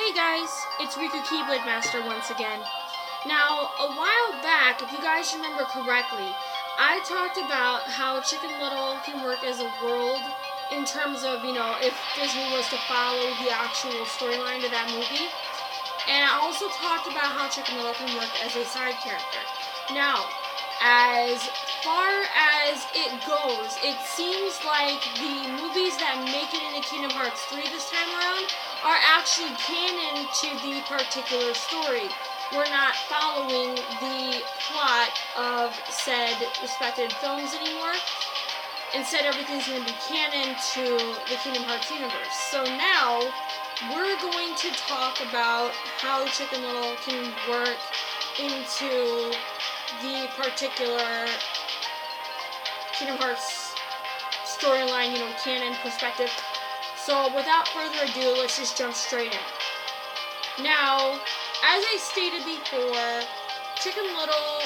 Hey guys, it's Riku Keyblade Master once again. Now, a while back, if you guys remember correctly, I talked about how Chicken Little can work as a world in terms of, if Disney was to follow the actual storyline to that movie. And I also talked about how Chicken Little can work as a side character. Now, as far as it goes, it seems like the movies that make it into Kingdom Hearts 3 this time around are actually canon to the particular story. We're not following the plot of said respected films anymore. Instead, everything's going to be canon to the Kingdom Hearts universe. So now, we're going to talk about how Chicken Little can work into the particular Kingdom Hearts storyline, canon perspective. So without further ado, let's just jump straight in. Now, as I stated before, Chicken Little,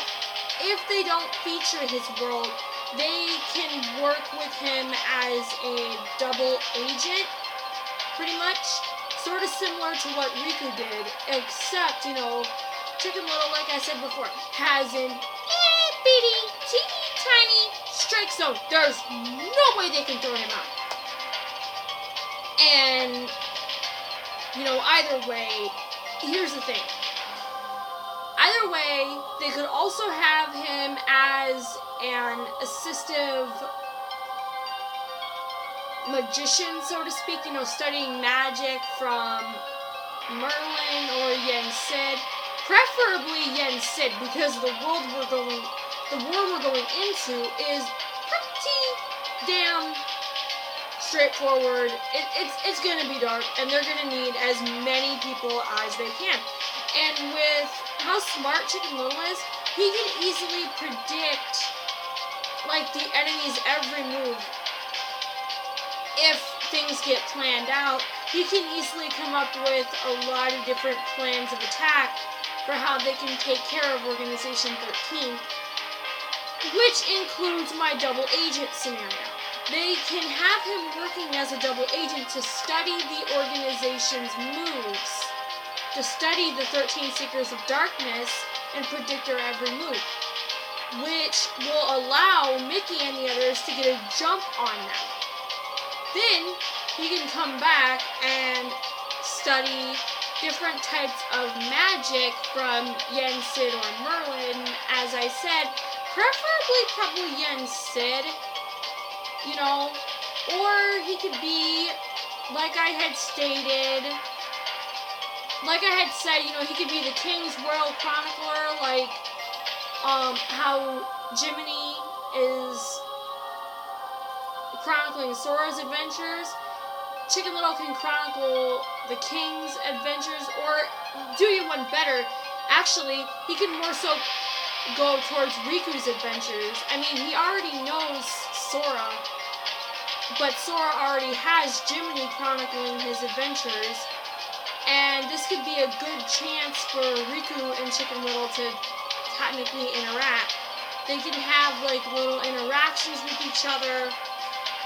if they don't feature his world, they can work with him as a double agent, pretty much. Sort of similar to what Riku did, except, Chicken Little, like I said before, has an itty-bitty, teeny-tiny strike zone. There's no way they can throw him out. And, either way, here's the thing. Either way, they could also have him as an assistive magician, so to speak, studying magic from Merlin or Yen Sid. Preferably Yen Sid, because the world we're going into is pretty damn straightforward. It's gonna be dark, and they're gonna need as many people as they can. And with how smart Chicken Little is, he can easily predict the enemy's every move. If things get planned out, he can easily come up with a lot of different plans of attack for how they can take care of Organization 13, which includes my double agent scenario. They can have him working as a double agent to study the organization's moves, to study the 13 Seekers of Darkness and predict their every move, which will allow Mickey and the others to get a jump on them. Then he can come back and study different types of magic from Yen Sid or Merlin. As I said, probably Yen Sid, or he could be, like I had said, he could be the King's Royal Chronicler, like how Jiminy is chronicling Sora's adventures. Chicken Little can chronicle the King's adventures, or do you one better, actually, he can more so go towards Riku's adventures. I mean, he already knows Sora, but Sora already has Jiminy chronicling his adventures, and this could be a good chance for Riku and Chicken Little to technically interact. They can have, little interactions with each other.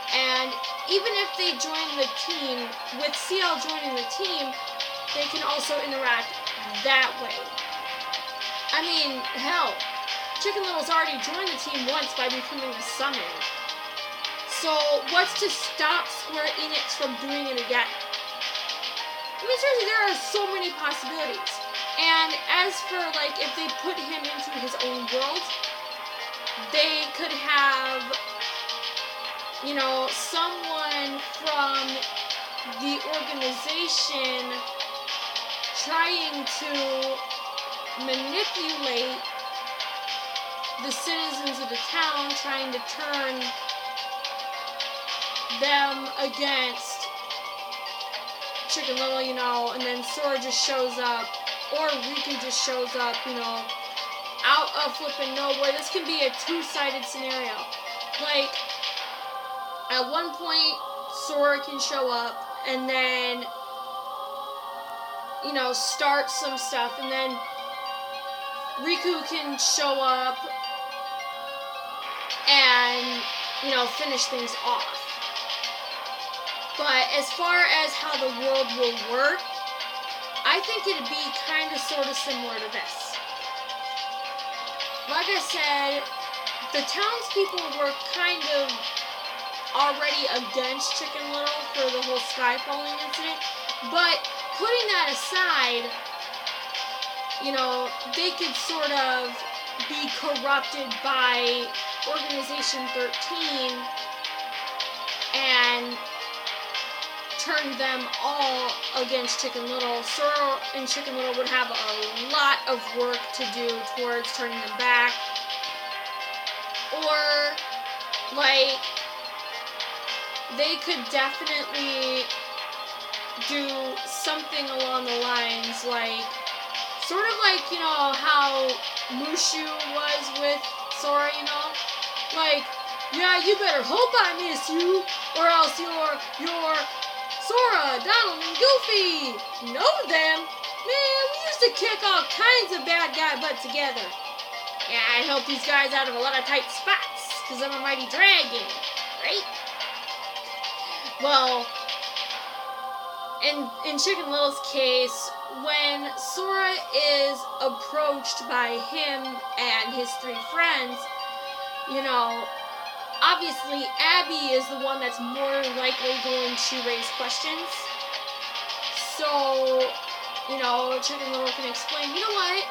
And even if they join the team, with CL joining the team, they can also interact that way. I mean, hell, Chicken Little's already joined the team once by becoming a summon. So, what's to stop Square Enix from doing it again? I mean, seriously, there are so many possibilities. And as for, if they put him into his own world, they could have someone from the organization trying to manipulate the citizens of the town, trying to turn them against Chicken Little, and then Sora just shows up, or Riku just shows up, out of flippin' nowhere. This can be a two-sided scenario. At one point, Sora can show up and then, start some stuff, and then Riku can show up and, finish things off. But as far as how the world will work, I think it'd be kind of sort of similar to this. Like I said, the townspeople were kind of already against Chicken Little for the whole sky falling incident, but putting that aside, you know, they could sort of be corrupted by Organization 13 and turn them all against Chicken Little. Sora and Chicken Little would have a lot of work to do towards turning them back. Or, like, they could definitely do something along the lines like, sort of like, you know, how Mushu was with Sora, you know? Like, yeah, you better hope I miss you, or else you're Sora, Donald, and Goofy. Know them? Man, we used to kick all kinds of bad guy butt together. Yeah, I helped these guys out of a lot of tight spots, because I'm a mighty dragon, right? Well, in Chicken Little's case, when Sora is approached by him and his three friends, you know, obviously Abby is the one that's more likely going to raise questions. So, you know, Chicken Little can explain, you know what?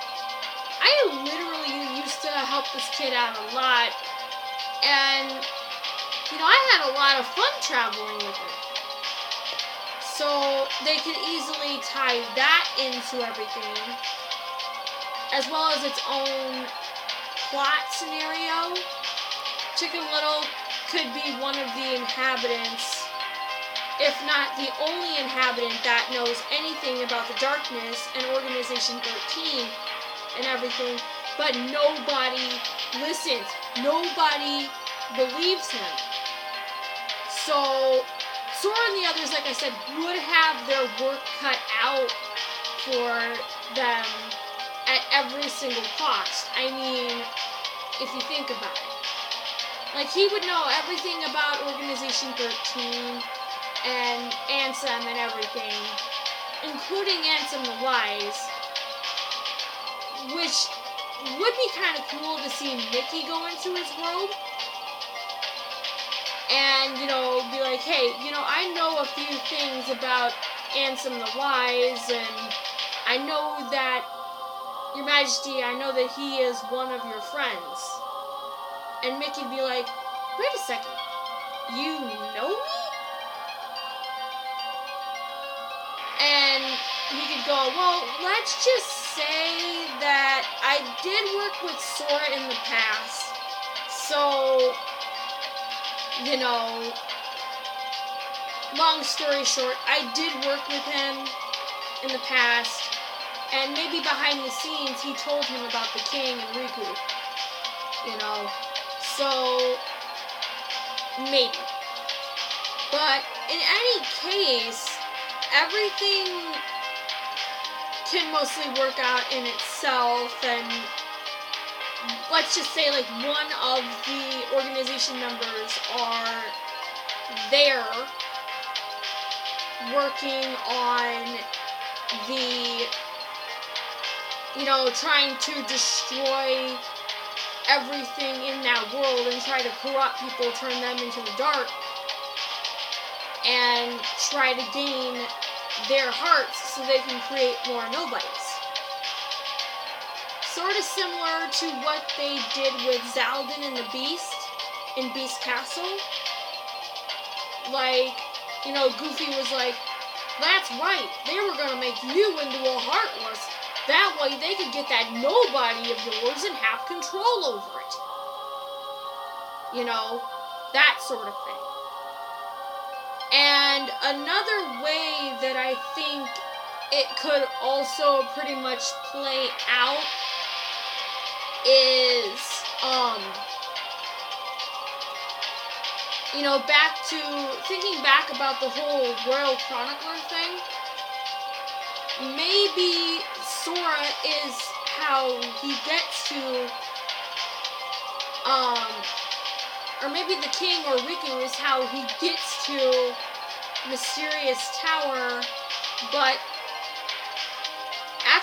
I literally used to help this kid out a lot, and, you know, I had a lot of fun traveling with her. So they could easily tie that into everything, as well as its own plot scenario. Chicken Little could be one of the inhabitants, if not the only inhabitant that knows anything about the darkness and Organization 13 and everything, but nobody listens. Nobody believes him. So Sora and the others, like I said, would have their work cut out for them at every single cost. I mean, if you think about it. Like, he would know everything about Organization 13 and Ansem and everything, including Ansem the Wise, which would be kind of cool to see Mickey go into his world and, you know, be like, hey, you know, I know a few things about Ansem the Wise, and I know that, Your Majesty, I know that he is one of your friends. And Mickey'd be like, wait a second, you know me? And he could go, well, let's just say that I did work with Sora in the past, so, you know, long story short, I did work with him in the past, and maybe behind the scenes he told him about the king and Riku, you know, so maybe. But in any case, everything can mostly work out in itself, and let's just say, like, one of the organization members are there working on the, you know, trying to destroy everything in that world and try to corrupt people, turn them into the dark, and try to gain their hearts so they can create more nobodies. Sort of similar to what they did with Zaldin and the Beast in Beast Castle. Like, you know, Goofy was like, that's right, they were gonna make you into a Heartless. That way they could get that nobody of yours and have control over it. You know, that sort of thing. And another way that I think it could also pretty much play out is, you know, thinking back about the whole Royal Chronicler thing, maybe Sora is how he gets to, or maybe the king or Riku is how he gets to Mysterious Tower, but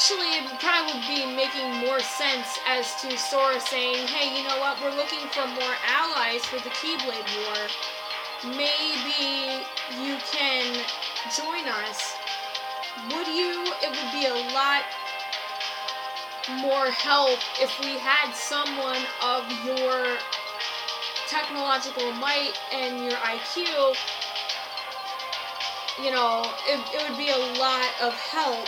actually, it probably would be making more sense as to Sora saying, hey, you know what, we're looking for more allies for the Keyblade War. Maybe you can join us. It would be a lot more help if we had someone of your technological might and your IQ. You know, it would be a lot of help,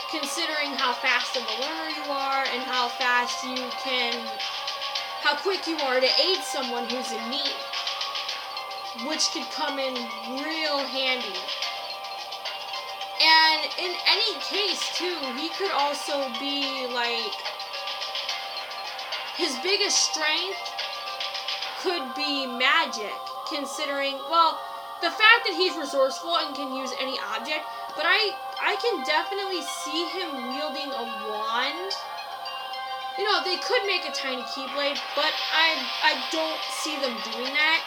considering how fast of a learner you are and how quick you are to aid someone who's in need, which could come in real handy. And in any case, too, he could also be, like, his biggest strength could be magic, considering, well, the fact that he's resourceful and can use any object, but I can definitely see him wielding a wand. You know, they could make a tiny Keyblade, but I don't see them doing that.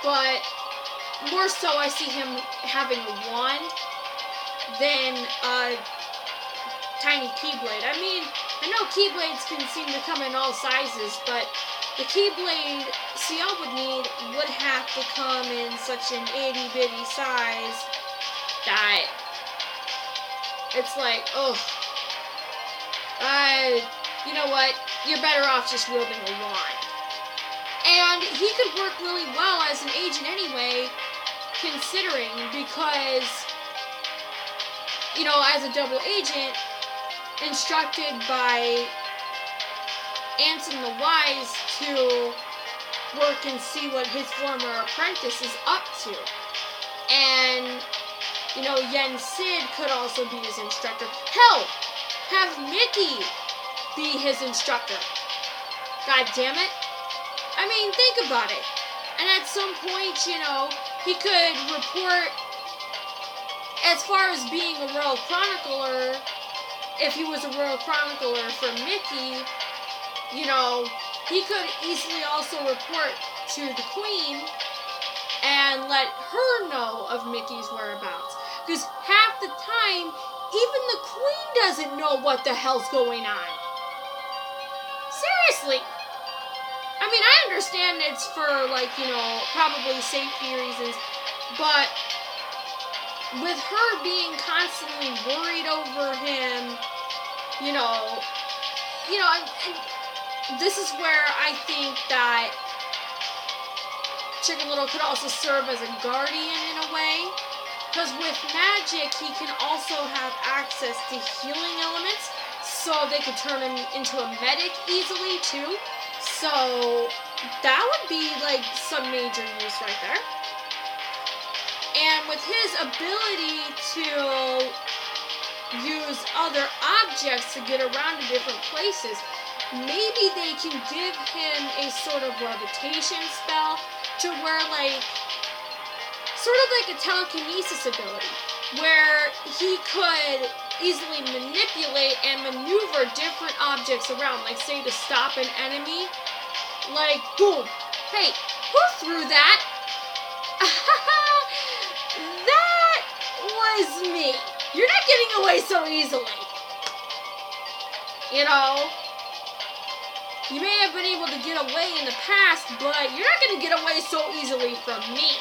But more so, I see him having a wand than a tiny Keyblade. I mean, I know Keyblades can seem to come in all sizes, but the Keyblade CL would have to come in such an itty-bitty size that it's like, oh, you know what, you're better off just wielding a wand. And he could work really well as an agent anyway, considering, because, you know, as a double agent, instructed by Ansem the Wise to work and see what his former apprentice is up to. And, you know, Yen Sid could also be his instructor. Hell, have Mickey be his instructor. God damn it. I mean, think about it. And at some point, you know, he could report, as far as being a Royal Chronicler, if he was a Royal Chronicler for Mickey, you know, he could easily also report to the Queen and let her know of Mickey's whereabouts. Because half the time, even the Queen doesn't know what the hell's going on. Seriously. I mean, I understand it's for, like, you know, probably safety reasons, but with her being constantly worried over him, you know, and this is where I think that Chicken Little could also serve as a guardian in a way, because with magic, he can also have access to healing elements, so they could turn him into a medic easily, too. So, that would be, like, some major use right there. And with his ability to use other objects to get around to different places, maybe they can give him a sort of levitation spell to where, like, sort of like a telekinesis ability, where he could easily manipulate and maneuver different objects around, like, say, to stop an enemy, like, boom, hey, who threw that? That was me. You're not getting away so easily. You know, you may have been able to get away in the past, but you're not going to get away so easily from me.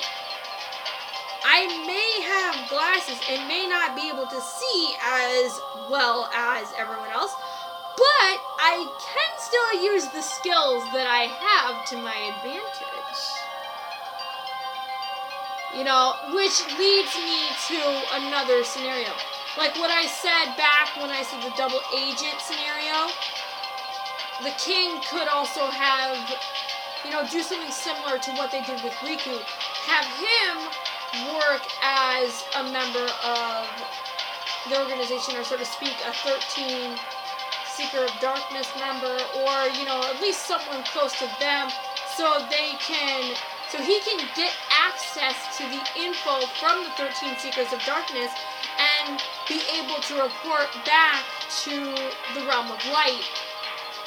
I may have glasses and may not be able to see as well as everyone else, but I can still use the skills that I have to my advantage. You know, which leads me to another scenario. Like what I said back when I said the double agent scenario, the king could also have, you know, do something similar to what they did with Riku. Have him work as a member of the organization, or so to speak, a 13 Seeker of Darkness member, or, you know, at least someone close to them, so he can get access to the info from the 13 Seekers of Darkness and be able to report back to the Realm of Light,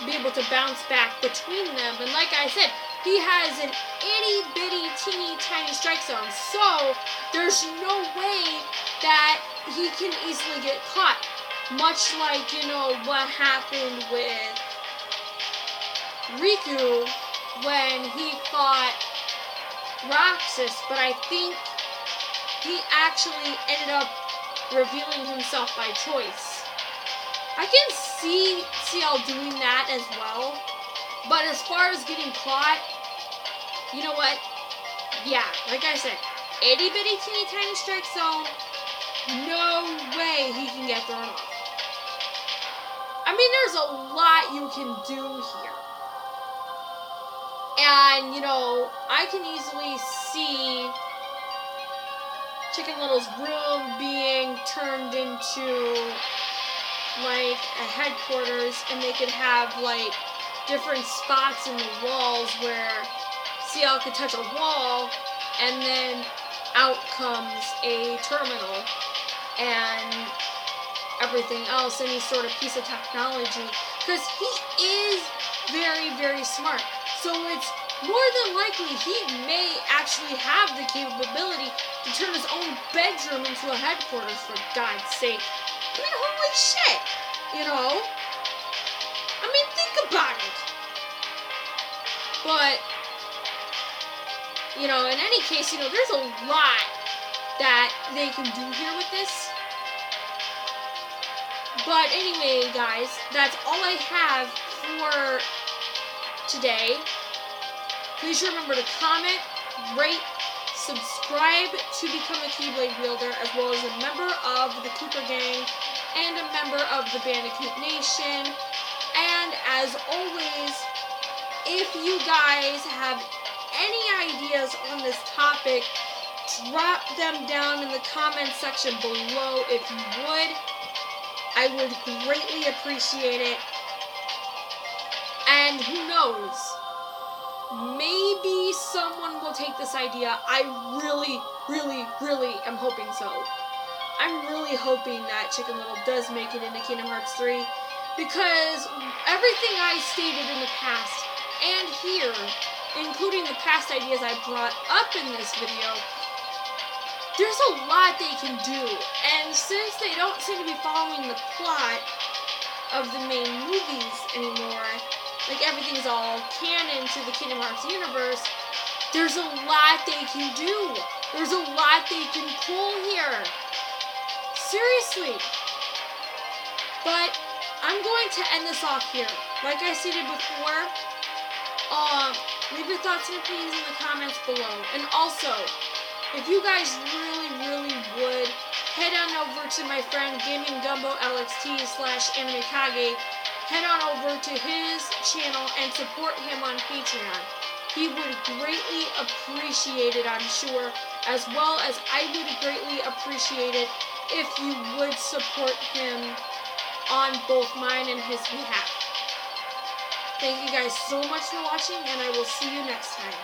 be able to bounce back between them. And like I said, he has an itty-bitty, teeny-tiny strike zone, so there's no way that he can easily get caught. Much like, you know, what happened with Riku when he fought Roxas, but I think he actually ended up revealing himself by choice. I can see CL doing that as well, but as far as getting caught, you know what? Yeah, like I said, itty bitty teeny tiny strike zone, no way he can get thrown off. I mean, there's a lot you can do here. And, you know, I can easily see Chicken Little's room being turned into, like, a headquarters, and they could have, like, different spots in the walls where CL could touch a wall, and then out comes a terminal, and everything else, any sort of piece of technology, because he is very, very smart. So it's more than likely he may actually have the capability to turn his own bedroom into a headquarters, for God's sake. I mean, holy shit, you know? I mean, think about it. But, you know, in any case, you know, there's a lot that they can do here with this. But anyway, guys, that's all I have for today. Please remember to comment, rate, subscribe to become a Keyblade wielder, as well as a member of the Cooper Gang and a member of the Bandicoot Nation. And as always, if you guys have any ideas on this topic, drop them down in the comment section below if you would. I would greatly appreciate it. And who knows, maybe someone will take this idea. I really, really, really am hoping so. I'm really hoping that Chicken Little does make it into Kingdom Hearts 3, because everything I stated in the past and here, including the past ideas I brought up in this video, there's a lot they can do, and since they don't seem to be following the plot of the main movies anymore, like everything's all canon to the Kingdom Hearts universe, there's a lot they can do. There's a lot they can pull here. Seriously. But I'm going to end this off here. Like I stated before, leave your thoughts and opinions in the comments below. And also, if you guys really, really would, head on over to my friend Gaming Gumbo LXT/AnimeKage. Head on over to his channel and support him on Patreon. He would greatly appreciate it, I'm sure, as well as I would greatly appreciate it if you would support him on both mine and his behalf. Thank you guys so much for watching, and I will see you next time.